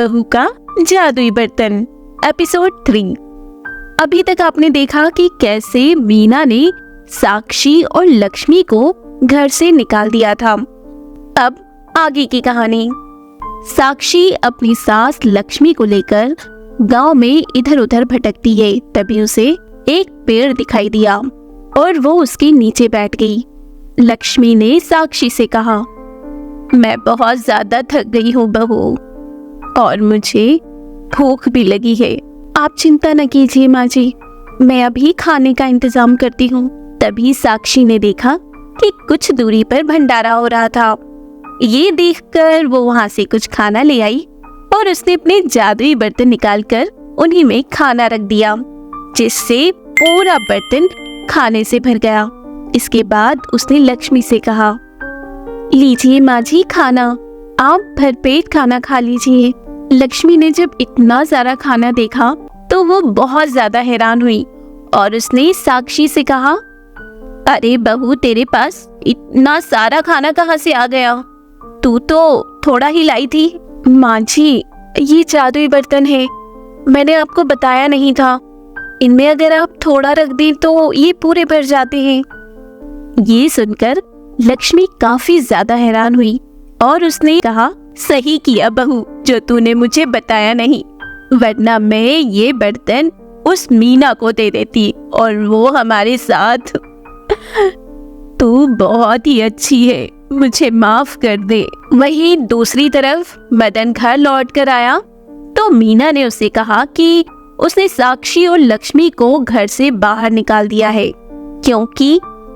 बहू का जादुई बर्तन एपिसोड 3। अभी तक आपने देखा कि कैसे मीना ने साक्षी और लक्ष्मी को घर से निकाल दिया था। अब आगे की कहानी। साक्षी अपनी सास लक्ष्मी को लेकर गांव में इधर उधर भटकती है। तभी उसे एक पेड़ दिखाई दिया और वो उसके नीचे बैठ गई। लक्ष्मी ने साक्षी से कहा, मैं बहुत ज्यादा थक गई हूँ बहू और मुझे भूख भी लगी है। आप चिंता न कीजिए माँ जी, मैं अभी खाने का इंतजाम करती हूँ। तभी साक्षी ने देखा कि कुछ दूरी पर भंडारा हो रहा था। ये देखकर वो वहाँ से कुछ खाना ले आई और उसने अपने जादुई बर्तन निकालकर उन्हीं में खाना रख दिया, जिससे पूरा बर्तन खाने से भर गया। इसके बाद उसने लक्ष्मी से कहा, लीजिए माँ जी खाना, आप भरपेट खाना खा लीजिए। लक्ष्मी ने जब इतना सारा खाना देखा तो वो बहुत ज्यादा हैरान हुई और उसने साक्षी से कहा, अरे बहू, तेरे पास इतना सारा खाना कहाँ से आ गया? तू तो थोड़ा ही लाई थी। माँ जी, ये जादुई बर्तन है, मैंने आपको बताया नहीं था। इनमें अगर आप थोड़ा रख दें तो ये पूरे भर जाते हैं। ये सुनकर लक्ष्मी काफी ज्यादा हैरान हुई और उसने कहा, सही किया बहू जो तूने मुझे बताया नहीं, वरना मैं ये बर्तन उस मीना को दे देती और वो हमारे साथ। तू बहुत ही अच्छी है, मुझे माफ कर दे। वहीं दूसरी तरफ मदन घर लौट कर आया तो मीना ने उसे कहा कि उसने साक्षी और लक्ष्मी को घर से बाहर निकाल दिया है, क्योंकि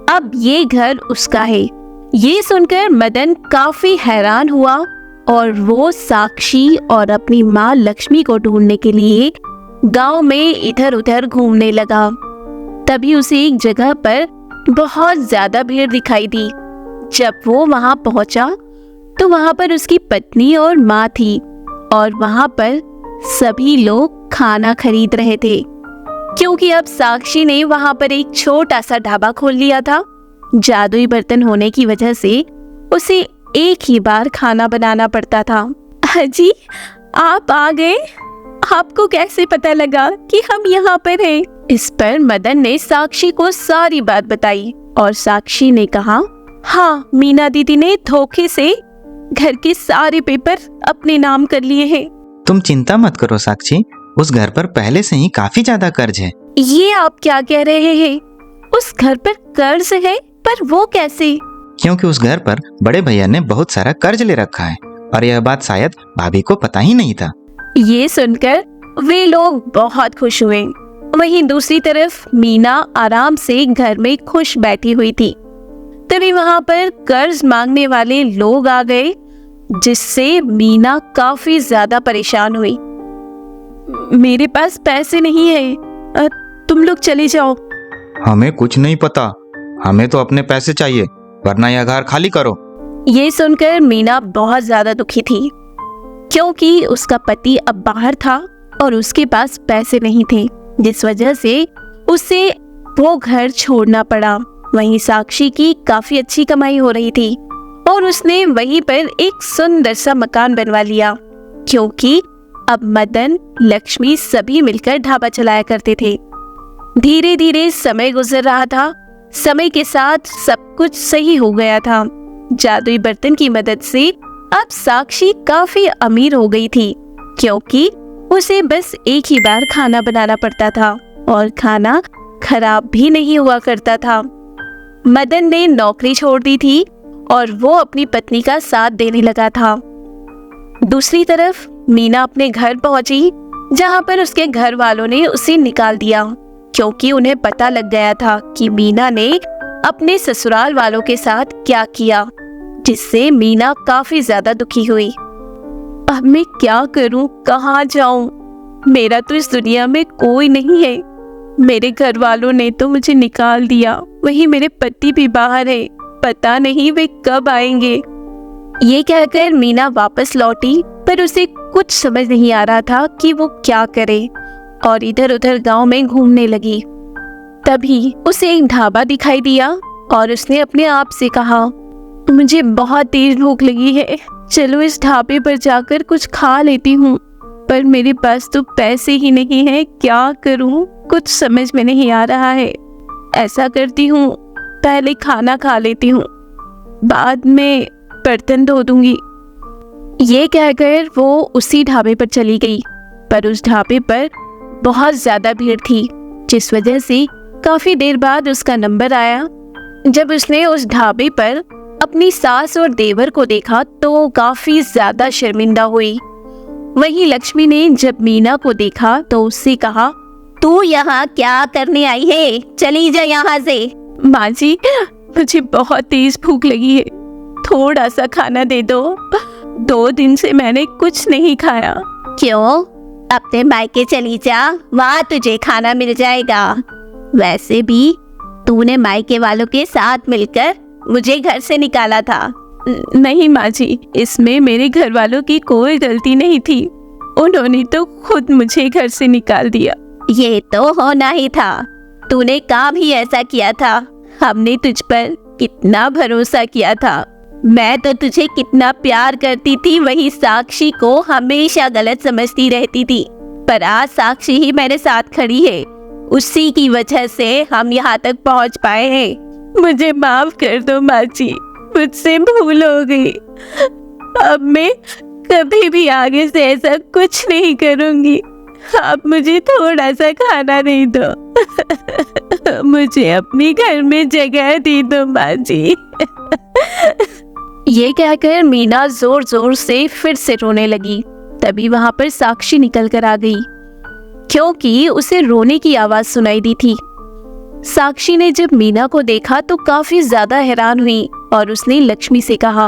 अब ये घर उसका है। ये सुनकर मदन काफी हैरान हुआ और वो साक्षी और अपनी माँ लक्ष्मी को ढूंढने के लिए गांव में इधर उधर घूमने लगा। तभी उसे एक जगह पर बहुत ज्यादा भीड़ दिखाई दी। जब वो वहां पहुंचा तो वहां पर उसकी पत्नी और माँ थी और वहां पर सभी लोग खाना खरीद रहे थे, क्योंकि अब साक्षी ने वहां पर एक छोटा सा ढाबा खोल लिया था। जादुई बर्तन होने की वजह से उसे एक ही बार खाना बनाना पड़ता था। अजी, आप आ गए? आपको कैसे पता लगा कि हम यहाँ पर हैं? इस पर मदन ने साक्षी को सारी बात बताई और साक्षी ने कहा, हाँ, मीना दीदी ने धोखे से घर के सारे पेपर अपने नाम कर लिए हैं। तुम चिंता मत करो साक्षी, उस घर पर पहले से ही काफी ज्यादा कर्ज है। ये आप क्या कह रहे हैं? उस घर पर कर्ज है? पर वो कैसे? क्योंकि उस घर पर बड़े भैया ने बहुत सारा कर्ज ले रखा है और यह बात शायद भाभी को पता ही नहीं था। ये सुनकर वे लोग बहुत खुश हुए। वहीं दूसरी तरफ मीना आराम से घर में खुश बैठी हुई थी। तभी वहां पर कर्ज मांगने वाले लोग आ गए, जिससे मीना काफी ज्यादा परेशान हुई। मेरे पास पैसे नहीं है, तुम लोग चले जाओ। हमें कुछ नहीं पता, हमें तो अपने पैसे चाहिए, वरना यह घर खाली करो। ये सुनकर मीना बहुत ज्यादा दुखी थी, क्योंकि उसका पति अब बाहर था और उसके पास पैसे नहीं थे, जिस वजह से उसे वो घर छोड़ना पड़ा। वहीं साक्षी की काफी अच्छी कमाई हो रही थी और उसने वहीं पर एक सुंदर सा मकान बनवा लिया, क्योंकि अब मदन, लक्ष्मी सभी मिलकर ढाबा चलाया करते थे। धीरे धीरे समय गुजर रहा था। समय के साथ सब कुछ सही हो गया था। जादुई बर्तन की मदद से अब साक्षी काफी अमीर हो गई थी, क्योंकि उसे बस एक ही बार खाना बनाना पड़ता था और खाना खराब भी नहीं हुआ करता था। मदन ने नौकरी छोड़ दी थी और वो अपनी पत्नी का साथ देने लगा था। दूसरी तरफ मीना अपने घर पहुंची, जहां पर उसके घर वालों ने उसे निकाल दिया, क्योंकि उन्हें पता लग गया था कि मीना ने अपने ससुराल वालों के साथ क्या किया, जिससे मीना काफी ज्यादा दुखी हुई। अब मैं क्या करूं, कहाँ जाऊं? मेरा तो इस दुनिया में कोई नहीं है। मेरे घर वालों ने तो मुझे निकाल दिया, वहीं मेरे पति भी बाहर है, पता नहीं वे कब आएंगे। ये कहकर मीना वापस लौटी, पर उसे कुछ समझ नहीं आ रहा था कि वो क्या करे और इधर उधर गांव में घूमने लगी। तभी उसे एक ढाबा दिखाई दिया और उसने अपने आप से कहा, मुझे बहुत तेज भूख लगी है, चलो इस ढाबे पर जाकर कुछ खा लेती हूँ। पर मेरे पास तो पैसे ही नहीं है, क्या करूं, कुछ समझ में नहीं आ रहा है। ऐसा करती हूँ, पहले खाना खा लेती हूँ, बाद में बर्तन धो दूंगी। ये कहकर वो उसी ढाबे पर चली गई, पर उस ढाबे पर बहुत ज्यादा भीड़ थी, जिस वजह से काफी देर बाद उसका नंबर आया। जब उसने उस ढाबे पर अपनी सास और देवर को देखा तो काफी ज्यादा शर्मिंदा हुई। वहीं लक्ष्मी ने जब मीना को देखा तो उससे कहा, तू यहाँ क्या करने आई है, चली जा यहाँ से। माँ जी, मुझे बहुत तेज भूख लगी है, थोड़ा सा खाना दे दो, 2 दिन से मैंने कुछ नहीं खाया। क्यों? अपने मायके चली जा, वहाँ तुझे खाना मिल जाएगा। वैसे भी तूने मायके वालों के साथ मिलकर मुझे घर से निकाला था। नहीं माँ जी, इसमें मेरे घर वालों की कोई गलती नहीं थी, उन्होंने तो खुद मुझे घर से निकाल दिया। ये तो होना ही था, तूने काम ही ऐसा किया था। हमने तुझ पर कितना भरोसा किया था, मैं तो तुझे कितना प्यार करती थी, वही साक्षी को हमेशा गलत समझती रहती थी। पर आज साक्षी ही मेरे साथ खड़ी है, उसी की वजह से हम यहाँ तक पहुँच पाए हैं। मुझे माफ कर दो माँ जी, मुझसे भूल हो गई। अब मैं कभी भी आगे से ऐसा कुछ नहीं करूँगी। आप मुझे थोड़ा सा खाना दे दो, मुझे अपने घर में जगह दे दो माँ जी। ये कहकर मीना जोर जोर से फिर से रोने लगी। तभी वहां पर साक्षी निकल कर आ गई, क्योंकि उसे रोने की आवाज सुनाई दी थी। साक्षी ने जब मीना को देखा तो काफी ज्यादा हैरान हुई और उसने लक्ष्मी से कहा,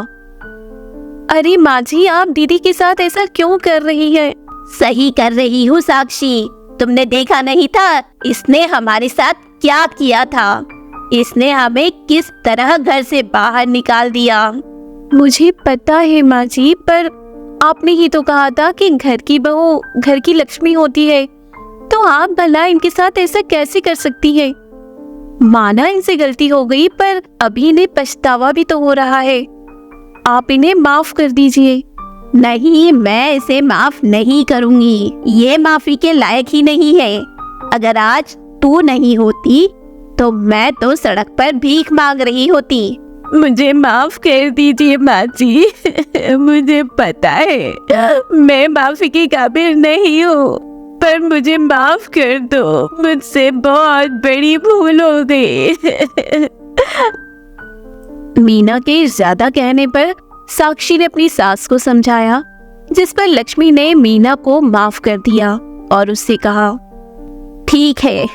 अरे माँ जी, आप दीदी के साथ ऐसा क्यों कर रही है? सही कर रही हूँ साक्षी, तुमने देखा नहीं था इसने हमारे साथ क्या किया था? इसने हमें किस तरह घर से बाहर निकाल दिया। मुझे पता है माँ जी, पर आपने ही तो कहा था कि घर की बहू घर की लक्ष्मी होती है, तो आप भला इनके साथ ऐसा कैसे कर सकती है? माना इनसे गलती हो गई, पर अभी इन्हें पछतावा भी तो हो रहा है, आप इन्हें माफ कर दीजिए। नहीं, मैं इसे माफ नहीं करूंगी, ये माफी के लायक ही नहीं है। अगर आज तू नहीं होती तो मैं तो सड़क पर भीख मांग रही होती। मुझे माफ कर दीजिए माँ जी, मुझे पता है मैं माफी के काबिल नहीं हूँ, पर मुझे माफ कर दो, मुझसे बहुत बड़ी भूल हो गई। मीना के ज्यादा कहने पर साक्षी ने अपनी सास को समझाया, जिस पर लक्ष्मी ने मीना को माफ कर दिया और उससे कहा, ठीक है,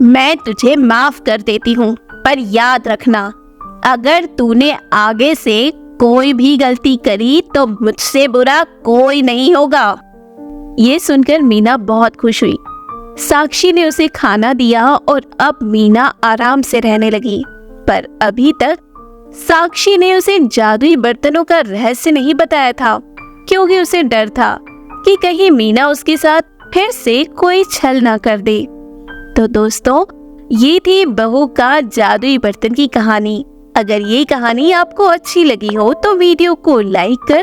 मैं तुझे माफ कर देती हूँ, पर याद रखना, अगर तूने आगे से कोई भी गलती करी तो मुझसे बुरा कोई नहीं होगा। ये सुनकर मीना बहुत खुश हुई। साक्षी ने उसे खाना दिया और अब मीना आराम से रहने लगी। पर अभी तक साक्षी ने उसे जादुई बर्तनों का रहस्य नहीं बताया था, क्योंकि उसे डर था कि कहीं मीना उसके साथ फिर से कोई छल ना कर दे। तो दोस्तों, ये थी बहू का जादुई बर्तन की कहानी। अगर ये कहानी आपको अच्छी लगी हो तो वीडियो को लाइक कर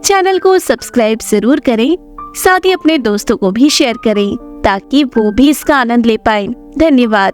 चैनल को सब्सक्राइब जरूर करें, साथ ही अपने दोस्तों को भी शेयर करें ताकि वो भी इसका आनंद ले पाएं। धन्यवाद।